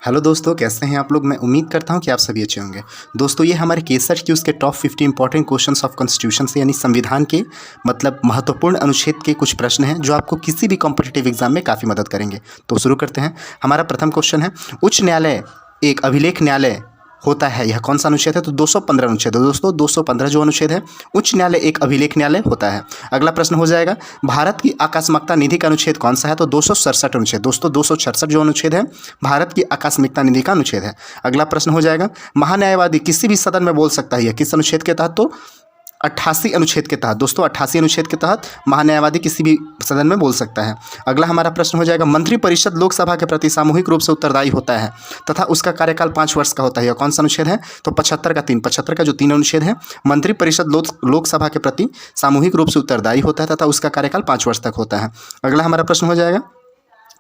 Hello दोस्तों, कैसे हैं आप लोग। मैं उम्मीद करता हूं कि आप सभी अच्छे होंगे। दोस्तों, ये हमारे केसर क्यूज के top 50 important questions of constitution से यानी संविधान के महत्वपूर्ण अनुच्छेद के कुछ प्रश्न हैं जो आपको किसी भी कॉम्पिटिटिव एग्जाम में काफ़ी मदद करेंगे। तो शुरू करते हैं। हमारा प्रथम क्वेश्चन है, उच्च न्यायालय एक अभिलेख न्यायालय होता है, यह कौन सा अनुच्छेद है। तो 215 अनुच्छेद है दोस्तों। 215 जो अनुच्छेद है, उच्च न्यायालय एक अभिलेख न्यायालय होता है। अगला प्रश्न हो जाएगा, भारत की आकस्मिकता निधि का अनुच्छेद कौन सा है। तो 267 अनुच्छेद दोस्तों। 266 जो अनुच्छेद है, भारत की आकस्मिकता निधि का अनुच्छेद है। अगला प्रश्न हो जाएगा, महान्यायवादी किसी भी सदन में बोल सकता है, यह किस अनुच्छेद के तहत। तो 88 अनुच्छेद के तहत दोस्तों। 88 अनुच्छेद के तहत महान्यायवादी किसी भी सदन में बोल सकता है। अगला हमारा प्रश्न हो जाएगा, मंत्रिपरिषद लोकसभा के प्रति सामूहिक रूप से उत्तरदायी होता है तथा उसका कार्यकाल 5 वर्ष का होता है, यह कौन सा अनुच्छेद है। तो 75 का 3, 75 का जो 3 अनुच्छेद है, मंत्रिपरिषद लोकसभा के प्रति सामूहिक रूप से उत्तरदायी होता है तथा उसका कार्यकाल 5 वर्ष तक होता है। अगला हमारा प्रश्न हो जाएगा,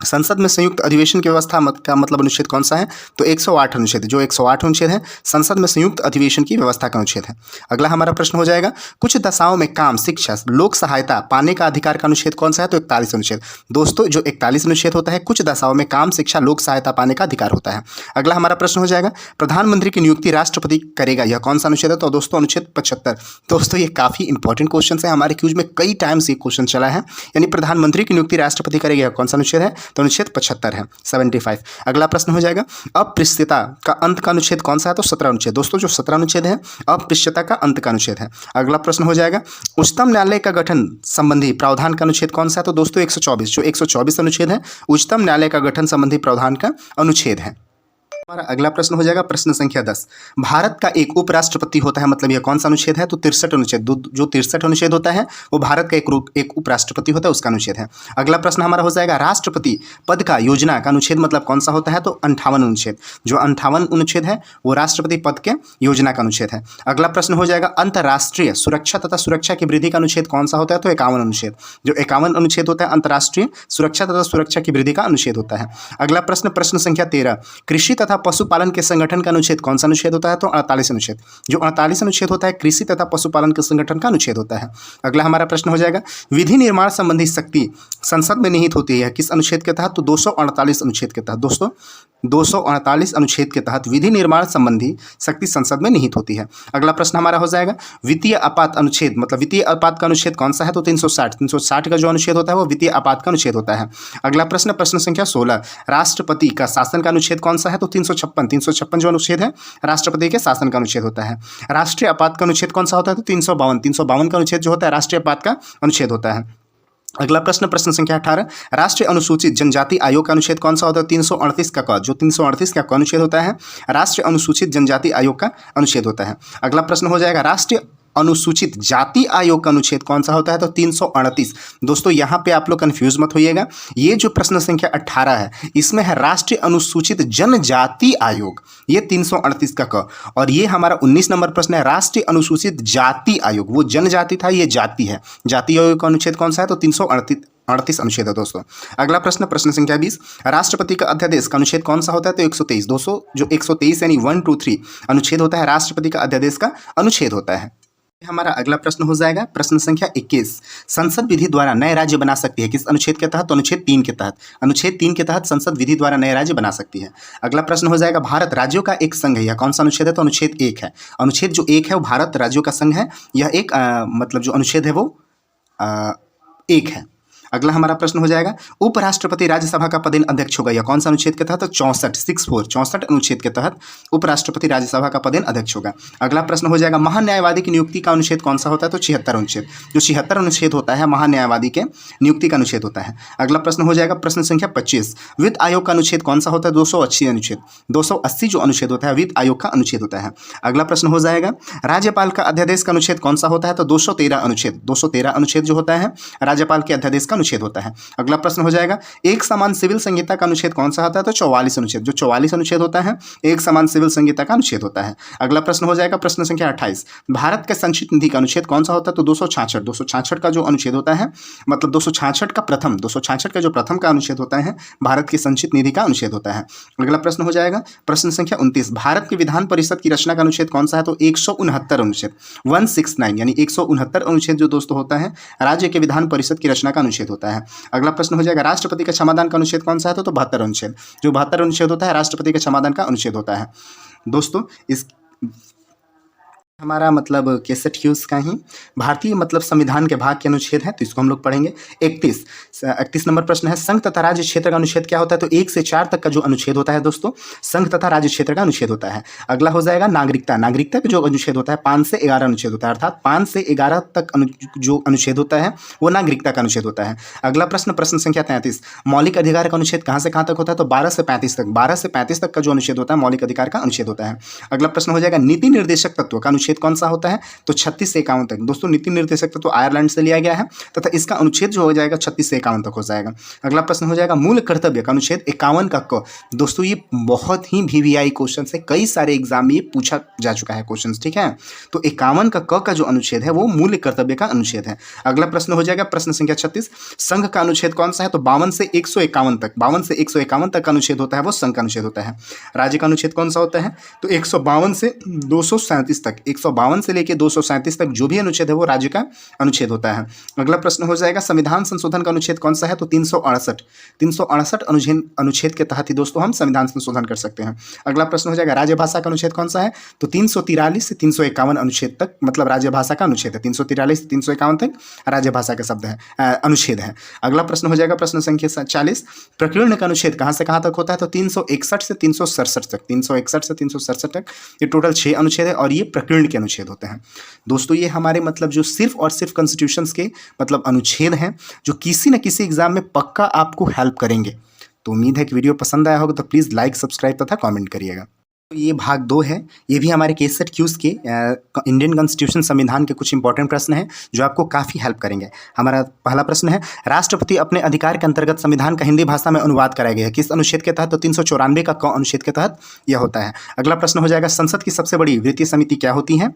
संसद में संयुक्त अधिवेशन की व्यवस्था का मतलब अनुच्छेद कौन सा है। तो 108 अनुच्छेद, जो 108 अनुच्छेद है, संसद में संयुक्त अधिवेशन की व्यवस्था का अनुच्छेद है। अगला हमारा प्रश्न हो जाएगा, कुछ दशाओं में काम, शिक्षा, लोक सहायता पाने का अधिकार का अनुच्छेद कौन सा है। तो 41 अनुच्छेद दोस्तों। जो 41 अनुच्छेद होता है, कुछ दशाओं में काम, शिक्षा, लोक सहायता पाने का अधिकार होता है। अगला हमारा प्रश्न हो जाएगा, प्रधानमंत्री की नियुक्ति राष्ट्रपति करेगा, यह कौन सा अनुच्छेद है। तो दोस्तों अनुच्छेद 75। दोस्तों ये काफ़ी इंपॉर्टेंट क्वेश्चन है, हमारे क्यूज में कई टाइम्स ये क्वेश्चन चला है, यानी प्रधानमंत्री की नियुक्ति राष्ट्रपति करेगा, यह कौन सा अनुच्छेद है। तो अनुच्छेद 75 है, 75। अगला प्रश्न हो जाएगा, अप्रियता का अंत का अनुच्छेद कौन सा है। तो 17 अनुच्छेद दोस्तों। जो 17 अनुच्छेद है, अप्रियता का अंत का अनुच्छेद है। अगला प्रश्न हो जाएगा, उच्चतम न्यायालय का गठन संबंधी प्रावधान का अनुच्छेद कौन सा है। तो दोस्तों 124, जो 124 अनुच्छेद है, उच्चतम न्यायालय का गठन संबंधी प्रावधान का अनुच्छेद है। हमारा अगला प्रश्न हो जाएगा, प्रश्न संख्या 10, भारत का एक उपराष्ट्रपति होता है, मतलब यह कौन सा अनुच्छेद है। तो 63 अनुच्छेद। जो 63 अनुच्छेद होता है, वो भारत का एक उपराष्ट्रपति होता है, उसका अनुच्छेद है। अगला प्रश्न हमारा हो जाएगा, राष्ट्रपति पद का योजना का अनुच्छेद मतलब कौन सा होता है। तो 58 अनुच्छेद। जो 58 अनुच्छेद है, वो राष्ट्रपति पद के योजना का अनुच्छेद है। अगला प्रश्न हो जाएगा, अंतर्राष्ट्रीय सुरक्षा तथा सुरक्षा की वृद्धि का अनुच्छेद कौन सा होता है। तो 51 अनुच्छेद। जो 51 अनुच्छेद होता है, अंतर्राष्ट्रीय सुरक्षा तथा सुरक्षा की वृद्धि का अनुच्छेद होता है। अगला प्रश्न, प्रश्न संख्या 13, कृषि तथा पशुपालन के संगठन का अनुच्छेद कौन सा अनुच्छेद होता है। तो 48 अनुच्छेद। जो 48 अनुच्छेद होता है, कृषि तथा पशुपालन के संगठन का अनुच्छेद होता है। अगला हमारा प्रश्न हो जाएगा, विधि निर्माण संबंधी शक्ति संसद में निहित होती है, किस अनुच्छेद के तहत। तो 248 अनुच्छेद के तहत दोस्तों। 248 अनुच्छेद के तहत विधि निर्माण संबंधी शक्ति संसद में निहित होती है। अगला प्रश्न हमारा हो जाएगा, वित्तीय आपात अनुच्छेद मतलब वित्तीय आपात का अनुच्छेद कौन सा है। तो 360 का जो अनुच्छेद होता है, वो वित्तीय आपात का अनुच्छेद होता है। अगला प्रश्न, प्रश्न संख्या 16, राष्ट्रपति का शासन का अनुच्छेद कौन सा है। तो 356 जो अनुच्छेद है, राष्ट्रपति के शासन का अनुच्छेद होता है। राष्ट्रीय आपात का अनुच्छेद कौन सा होता है। तो 352 का अनुच्छेद जो होता है, राष्ट्रीय आपात का अनुच्छेद होता है। अगला प्रश्न, प्रश्न संख्या 18, राष्ट्रीय अनुसूचित जनजाति आयोग का अनुच्छेद कौन सा होता है। 338 का क। जो 338 का अनुच्छेद होता है, राष्ट्रीय अनुसूचित जनजाति आयोग का अनुच्छेद होता है। अगला प्रश्न हो जाएगा, राष्ट्रीय अनुसूचित जाति आयोग का अनुच्छेद कौन सा होता है। तो 338। दोस्तों यहाँ पे आप लोग कंफ्यूज मत होइएगा, ये जो प्रश्न संख्या 18 है, इसमें है राष्ट्रीय अनुसूचित जनजाति आयोग, ये 338 का क। और ये हमारा 19 नंबर प्रश्न है, राष्ट्रीय अनुसूचित जाति आयोग, वो जनजाति था, ये जाति है। जाति आयोग का अनुच्छेद कौन सा है। तो 338 अनुच्छेद है दोस्तों। अगला प्रश्न, प्रश्न संख्या 20, राष्ट्रपति का अध्यादेश का अनुच्छेद कौन सा होता है। तो 123 दोस्तों। जो 123 यानी 1, 2, 3 अनुच्छेद होता है, राष्ट्रपति का अध्यादेश का अनुच्छेद होता है। हमारा अगला प्रश्न हो जाएगा, प्रश्न संख्या 21, संसद विधि द्वारा नए राज्य बना सकती है, किस अनुच्छेद के तहत। तो अनुच्छेद 3 के तहत। अनुच्छेद 3 के तहत संसद विधि द्वारा नए राज्य बना सकती है। अगला प्रश्न हो जाएगा, भारत राज्यों का एक संघ है, यह कौन सा अनुच्छेद है। तो अनुच्छेद 1 है। अनुच्छेद जो 1 है, वो भारत राज्यों का संघ है, यह एक मतलब जो अनुच्छेद है, वो 1 है। अगला हमारा प्रश्न हो जाएगा, उपराष्ट्रपति राज्यसभा का पदेन अध्यक्ष होगा, यह कौन सा अनुच्छेद के तहत। तो 64 अनुच्छेद के तहत उपराष्ट्रपति राज्यसभा का पदेन अध्यक्ष होगा। अगला प्रश्न हो जाएगा, महान्यायवादी की नियुक्ति का अनुच्छेद कौन सा होता है। तो 76 अनुच्छेद। जो 76 अनुच्छेद होता है, महान्यायवादी के नियुक्ति का अनुच्छेद होता है। अगला प्रश्न हो जाएगा, प्रश्न संख्या 25, वित्त आयोग का अनुच्छेद कौन सा होता है। 280 अनुच्छेद। 280 जो अनुच्छेद होता है, वित्त आयोग का अनुच्छेद होता है। अगला प्रश्न हो जाएगा, राज्यपाल का अध्यादेश का अनुच्छेद कौन सा होता है। तो 213 अनुच्छेद। 213 अनुच्छेद जो होता है, राज्यपाल के अध्यादेश का अनुच्छेद होता है। अगला प्रश्न हो जाएगा, एक समान सिविल संहिता का अनुच्छेद कौन सा होता है। तो 44 अनुच्छेद। जो 44 अनुच्छेद होता है, एक समान सिविल संहिता का अनुच्छेद होता है। अगला प्रश्न हो जाएगा, प्रश्न संख्या 28, भारत के संचित निधि का अनुच्छेद कौन सा होता है। तो 266 का जो अनुच्छेद होता है, मतलब 266 का जो प्रथम का अनुच्छेद होता है, भारत की संचित निधि का अनुच्छेद होता है। अगला प्रश्न हो जाएगा, प्रश्न संख्या 29, भारत के विधान परिषद की रचना का अनुच्छेद कौन सा है। तो 169 अनुच्छेद। 169 यानी 169 अनुच्छेद जो दोस्तों होता है, राज्य के विधान परिषद की रचना का अनुच्छेद अनुच्छेद होता है। अगला प्रश्न हो जाएगा राष्ट्रपति का क्षमादान का अनुच्छेद कौन सा है, तो 72 अनुच्छेद। जो 72 अनुच्छेद होता है राष्ट्रपति के क्षमादान का अनुच्छेद होता है। दोस्तों इस हमारा मतलब 61 क्यूज का ही भारतीय मतलब संविधान के भाग के अनुच्छेद है, तो इसको हम लोग पढ़ेंगे। 31 नंबर प्रश्न है, संघ तथा राज्य क्षेत्र का अनुच्छेद क्या होता है, तो 1 से 4 तक का जो अनुच्छेद होता है दोस्तों, संघ तथा राज्य क्षेत्र का अनुच्छेद होता है। अगला हो जाएगा नागरिकता। नागरिकता का जो अनुच्छेद होता है 5 से 11 अनुच्छेद होता है, अर्थात 5 से 11 तक जो अनुच्छेद होता है वो नागरिकता का अनुच्छेद होता है। अगला प्रश्न संख्या 33, मौलिक अधिकार का अनुच्छेद कहाँ से कहाँ तक होता है, तो 12 से 35 तक। 12 से 35 तक का जो अनुच्छेद होता है मौलिक अधिकार का अनुच्छेद होता है। अगला प्रश्न हो जाएगा नीति निर्देशक तत्व का अनुच्छेद कौन सा होता है, तो 36 से 51 तक। दोस्तों नीति निर्देशक तत्व आयरलैंड से लिया गया है तथा इसका अनुच्छेद जो हो जाएगा 36 से 51 तक हो जाएगा। अगला प्रश्न हो जाएगा मूल कर्तव्य का अनुच्छेद 51 का क। दोस्तों ये बहुत ही VVI क्वेश्चन है, कई सारे एग्जाम में ये पूछा जा चुका है क्वेश्चन, ठीक है। तो 51 का क का जो अनुच्छेद है वो मूल कर्तव्य का अनुच्छेद है। अगला प्रश्न हो जाएगा प्रश्न संख्या 36, संघ का अनुच्छेद कौन सा है, तो 52 से 151 तक। 52 से 151 तक का अनुच्छेद होता है वो संघ का अनुच्छेद होता है। राज्य का अनुच्छेद कौन सा होता है, तो 152 से 237 तक। 152 से लेकर 237 तक जो भी अनुच्छेद है वो राज्य का अनुच्छेद होता है। अगला प्रश्न हो जाएगा संविधान संशोधन का अनुच्छेद कौन सा है, तो 368 अनुच्छेद के तहत ही दोस्तों हम संविधान संशोधन कर सकते हैं। अगला प्रश्न हो जाएगा राजभाषा का अनुच्छेद कौन सा है, तो 343 से 351 अनुच्छेद तक मतलब राजभाषा का अनुच्छेद है। 343 से 351 तक राजभाषा का शब्द है, अनुच्छेद है। अगला प्रश्न हो जाएगा प्रश्न संख्या 40, प्रकीर्ण का अनुच्छेद कहाँ से कहाँ तक होता है, तो 361 से 367 तक। 361 से 367 तक ये टोटल 6 अनुच्छेद है और ये प्रकीर्ण के अनुच्छेद होते हैं। दोस्तों ये हमारे मतलब जो सिर्फ और सिर्फ कॉन्स्टिट्यूशंस के मतलब अनुच्छेद हैं जो किसी न किसी एग्जाम में पक्का आपको हेल्प करेंगे। तो उम्मीद है कि वीडियो पसंद आया होगा, तो प्लीज़ लाइक, सब्सक्राइब तथा कमेंट करिएगा। तो ये भाग 2 है, ये भी हमारे K-SET क्यूज के इंडियन कॉन्स्टिट्यूशन संविधान के कुछ इंपॉर्टेंट प्रश्न हैं जो आपको काफ़ी हेल्प करेंगे। हमारा पहला प्रश्न है राष्ट्रपति अपने अधिकार के अंतर्गत संविधान का हिंदी भाषा में अनुवाद कराया गया है, किस अनुच्छेद के तहत, तो 394 का क अनुच्छेद के तहत यह होता है। अगला प्रश्न हो जाएगा संसद की सबसे बड़ी वित्तीय समिति क्या होती है,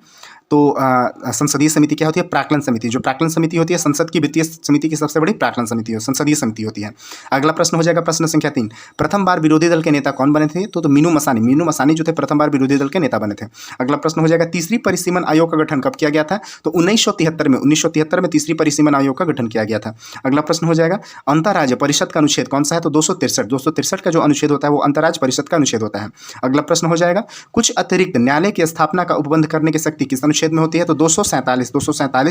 तो संसदीय समिति क्या होती है, प्राक्कलन समिति। जो प्राक्कलन समिति होती है संसद की वित्तीय समिति की सबसे बड़ी प्राक्कलन समिति संसदीय समिति होती है। अगला प्रश्न हो जाएगा प्रश्न संख्या 3, प्रथम बार विरोधी दल के नेता कौन बने थे, तो मीनू मसानी जो थे प्रथम बार विरोधी दल के नेता बने थे। अगला प्रश्न हो जाएगा तीसरी परिसीमन आयोग का गठन कब किया गया था, तो 1973 में तीसरी परिसीमन आयोग का गठन किया गया था। अगला प्रश्न हो जाएगा अंतर्राज्य परिषद का अनुच्छेद कौन सा है, तो 263 का जो अनुच्छेद होता है वो अंतर्राज्य परिषद का अनुच्छेद होता है। अगला प्रश्न हो जाएगा कुछ अतिरिक्त न्यायालय की स्थापना का उपबंध करने की शक्ति किस अनुच्छेद में होती है, तो 247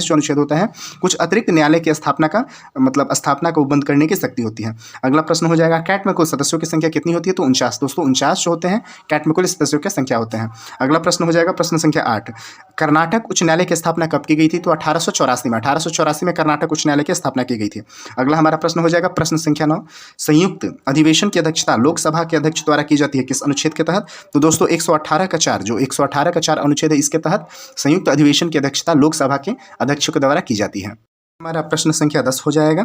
जो अनुच्छेद होता है कुछ अतिरिक्त न्यायालय की स्थापना का मतलब स्थापना का उपबंध करने की शक्ति होती है। अगला प्रश्न हो जाएगा कैट में कुल सदस्यों की संख्या कितनी होती है, तो 49। दोस्तों 49 जो होते हैं कैट में कुल सदस्यों की संख्या होते हैं। अगला प्रश्न हो जाएगा प्रश्न संख्या 8, कर्नाटक उच्च न्यायालय की स्थापना कब की गई थी, तो 1884 में कर्नाटक उच्च न्यायालय की स्थापना की गई थी। अगला हमारा प्रश्न हो जाएगा प्रश्न संख्या 9, संयुक्त अधिवेशन की अध्यक्षता लोकसभा के अध्यक्ष द्वारा की जाती है किस अनुच्छेद के तहत, तो दोस्तों 118 का 4 जो 118 का 4 अनुच्छेद है इसके तहत संयुक्त अधिवेशन की अध्यक्षता लोकसभा के अध्यक्ष के द्वारा की जाती है। हमारा प्रश्न संख्या 10 हो जाएगा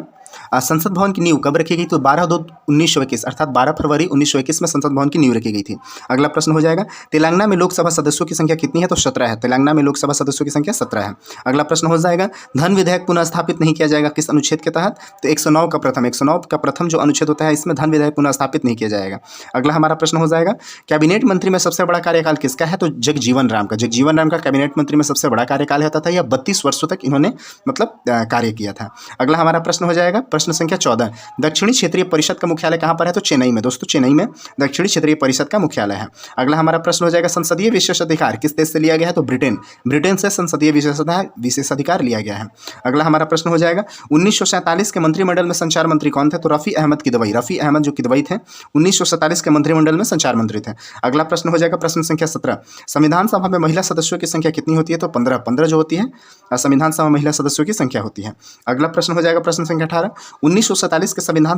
संसद भवन की नींव कब रखी गई, तो 12/2/1921 अर्थात 12 फरवरी 1921 में संसद भवन की नींव रखी गई थी। अगला प्रश्न हो जाएगा तेलंगाना में लोकसभा सदस्यों की संख्या कितनी है, तो 17 है। तेलंगाना में लोकसभा सदस्यों की संख्या 17 है। अगला प्रश्न हो जाएगा धन विधेयक पुनः स्थापित नहीं किया जाएगा किस अनुच्छेद के तहत, तो 109 का प्रथम जो अनुच्छेद होता है इसमें धन विधेयक पुनः स्थापित नहीं किया जाएगा। अगला हमारा प्रश्न हो जाएगा कैबिनेट मंत्री में सबसे बड़ा कार्यकाल किसका है, तो जगजीवन राम का कैबिनेट मंत्री में सबसे बड़ा कार्यकाल होता था। यह 32 वर्षों तक इन्होंने मतलब कार्य किया था। अगला हमारा प्रश्न हो जाएगा प्रश्न संख्या 14, दक्षिणी क्षेत्रीय परिषद का मुख्यालय कहां पर है, तो चेन्नई में। दोस्तों चेन्नई में दक्षिणी क्षेत्रीय परिषद का मुख्यालय है। अगला हमारा प्रश्न हो जाएगा संसदीय विशेषाधिकार किस देश से लिया गया है, तो ब्रिटेन से संसदीय विशेषाधिकार लिया गया है। अगला हमारा प्रश्न हो जाएगा 1947 के मंत्रिमंडल में संचार मंत्री कौन थे, तो रफ़ी अहमद जो किदवई थे 1947 के मंत्रिमंडल में संचार मंत्री थे। अगला प्रश्न हो जाएगा प्रश्न संख्या 17, संविधान सभा में महिला सदस्यों की संख्या कितनी होती है, तो 15 जो होती है संविधान सभा महिला सदस्यों की संख्या होती है। अगला प्रश्न हो जाएगा प्रश्न संख्या 18, 1947 के संविधान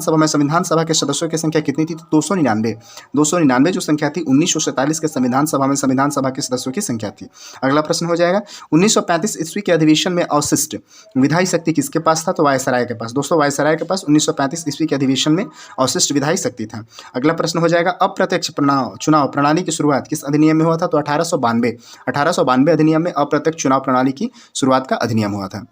सभा के सदस्यों की संख्या कितनी थी, तो 299 जो संख्या थी 1947 के संविधान सभा के सदस्यों की संख्या थी। अगला प्रश्न हो जाएगा 1935 ईस्वी के अधिवेशन में अवशिष्ट विधायी शक्ति किसके पास था, तो वायसराय के पास। दोस्तों वायसराय के पास 1935 ईस्वी के अधिवेशन में अवशिष्ट विधायी शक्ति था। अगला प्रश्न हो जाएगा अप्रत्यक्ष चुनाव प्रणाली की शुरुआत किस अधिनियम में हुआ था, तो 1892 अधिनियम में अप्रत्यक्ष चुनाव प्रणाली की शुरुआत का अधिनियम हुआ था।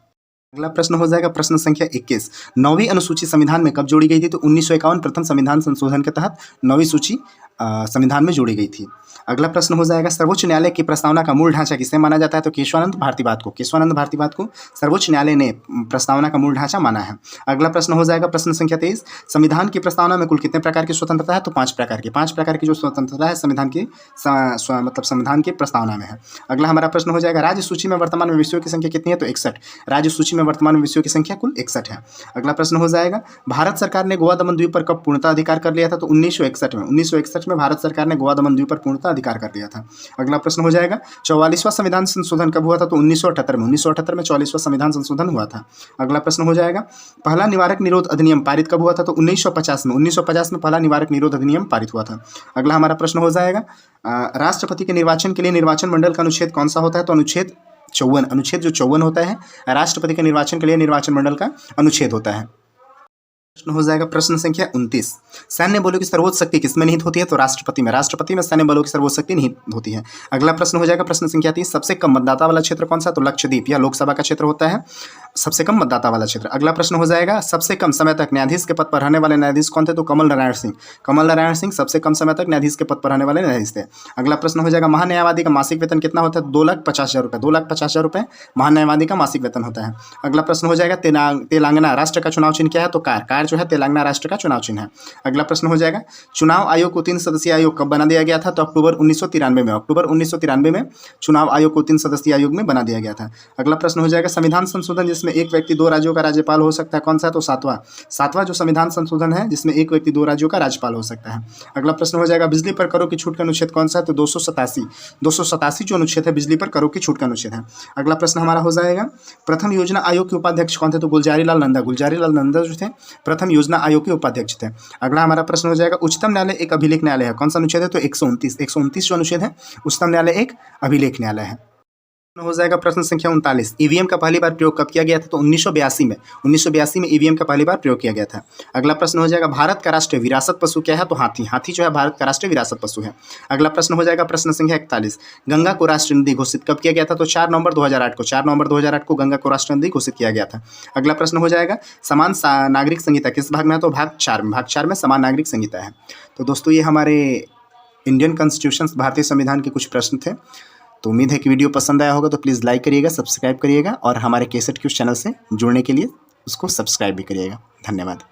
अगला प्रश्न हो जाएगा प्रश्न संख्या 21, 9वीं अनुसूची संविधान में कब जोड़ी गई थी, तो 1951 प्रथम संविधान संशोधन के तहत 9वीं सूची संविधान में जोड़ी गई थी। अगला प्रश्न हो जाएगा, सर्वोच्च न्यायालय की प्रस्तावना का मूल ढांचा किसे माना जाता है? तो केशवानंद भारतीवाद को। केशवानंद भारतीवाद को सर्वोच्च न्यायालय ने प्रस्तावना का मूल ढांचा माना है। अगला प्रश्न हो जाएगा प्रश्न संख्या 23, संविधान की प्रस्तावना में कुल कितने प्रकार की स्वतंत्रता है? तो 5 प्रकार की। 5 प्रकार की जो स्वतंत्रता है संविधान की मतलब संविधान की प्रस्तावना में है। अगला हमारा प्रश्न हो जाएगा, राज्य सूची में वर्तमान में विषयों की संख्या कितनी है? तो 61। राज्य सूची में वर्तमान में विषयों की संख्या कुल 61 है। अगला प्रश्न हो जाएगा, भारत सरकार ने गोवा दमन द्वीप पर कब पूर्णता अधिकार कर लिया था? तो 1961 में। 1961 में भारत सरकार ने गोवा दमन द्वीप पर पूर्णता अधिकार कर लिया था। अगला प्रश्न हो जाएगा, 44वां संविधान संशोधन कब हुआ था? तो 1978 में। 1978 में 44वां संविधान संशोधन हुआ था। अगला प्रश्न हो जाएगा, पहला निवारक निरोध अधिनियम पारित कब हुआ था? तो 1950 में। 1950 में पहला निवारक निरोध अधिनियम पारित हुआ था। अगला हमारा प्रश्न हो जाएगा, राष्ट्रपति के निर्वाचन के लिए निर्वाचन मंडल का अनुच्छेद कौन सा होता है? तो अनुच्छेद 54। अनुच्छेद जो 54 होता है राष्ट्रपति के निर्वाचन के लिए निर्वाचन मंडल का अनुच्छेद होता है। प्रश्न हो जाएगा प्रश्न संख्या 29, सैन्य बलों की सर्वोच्च शक्ति किसमें निहित होती है? तो राष्ट्रपति में। राष्ट्रपति में सैन्य बलों की सर्वोच्च शक्ति निहित होती है। अगला प्रश्न हो जाएगा प्रश्न संख्या 30, सबसे कम मतदाता वाला क्षेत्र कौन सा? तो लक्षद्वीप। यह लोकसभा का क्षेत्र होता है, सबसे कम मतदाता वाला क्षेत्र। अगला प्रश्न हो जाएगा, सबसे कम समय तक न्यायाधीश के पद पर रहने वाले न्यायाधीश कौन थे? तो कमल नारायण सिंह। कमल नारायण सिंह सबसे कम समय तक न्यायाधीश के पद पर रहने वाले न्यायाधीश थे। अगला प्रश्न हो जाएगा, महान्यायवादी का मासिक वेतन कितना होता है? 2,50,000 रुपये। 2,50,000 रुपये महान्यायवादी का मासिक वेतन होता है। अगला प्रश्न हो जाएगा, तेलंगाना राष्ट्र का चुनाव चिन्ह क्या है? तो कार जो है तेलंगाना राष्ट्र का चुनाव चिन्ह है। अगला प्रश्न हो जाएगा, चुनाव आयोग को 3 सदस्यीय आयोग कब बना दिया गया था? तो अक्टूबर 1993 में। अक्टूबर 1993 में चुनाव आयोग को 3 सदस्यीय आयोग में बना दिया गया था। अगला प्रश्न हो जाएगा, संविधान संशोधन जिसमें एक व्यक्ति 2 राज्यों का राज्यपाल हो सकता है कौन सा? तो 7वां जो संविधान संशोधन है जिसमें एक व्यक्ति 2 राज्यों का राज्यपाल हो सकता है। अगला प्रश्न हो जाएगा, बिजली पर करों की छूट का अनुच्छेद कौन सा है? तो 287 जो अनुच्छेद है बिजली पर करों की छूट का अनुच्छेद है। अगला प्रश्न हमारा हो जाएगा, प्रथम योजना आयोग के उपाध्यक्ष कौन थे? तो गुलजारी लाल नंदा जो थे प्रथम योजना आयोग के उपाध्यक्ष थे। अगला हमारा प्रश्न हो जाएगा, उच्चतम न्यायालय एक अभिलेख न्यायालय है, कौन सा अनुच्छेद है? तो 129 जो अनुच्छेद है उच्चतम न्यायालय एक अभिलेख न्यायालय है। हो जाएगा प्रश्न संख्या 39, ईवीएम का पहली बार प्रयोग कब किया गया था? तो 1982 में। 1982 में ईवीएम का पहली बार प्रयोग किया गया था। अगला प्रश्न हो जाएगा, भारत का राष्ट्रीय विरासत पशु क्या है? तो हाथी जो है भारत का राष्ट्रीय विरासत पशु है। अगला प्रश्न हो जाएगा प्रश्न संख्या 41, गंगा को राष्ट्रीय नदी घोषित कब किया गया था? तो 4 नवंबर 2008 को। 4 नवंबर 2008 को गंगा को राष्ट्रीय नदी घोषित किया गया था। अगला प्रश्न हो जाएगा, समान नागरिक संहिता किस भाग में है? तो भाग 4 में। भाग 4 में समान नागरिक संहिता है। तो दोस्तों ये हमारे इंडियन कॉन्स्टिट्यूशन भारतीय संविधान के कुछ प्रश्न थे। तो उम्मीद है कि वीडियो पसंद आया होगा, तो प्लीज़ लाइक करिएगा, सब्सक्राइब करिएगा और हमारे केसेट क्यूज चैनल से जुड़ने के लिए उसको सब्सक्राइब भी करिएगा। धन्यवाद।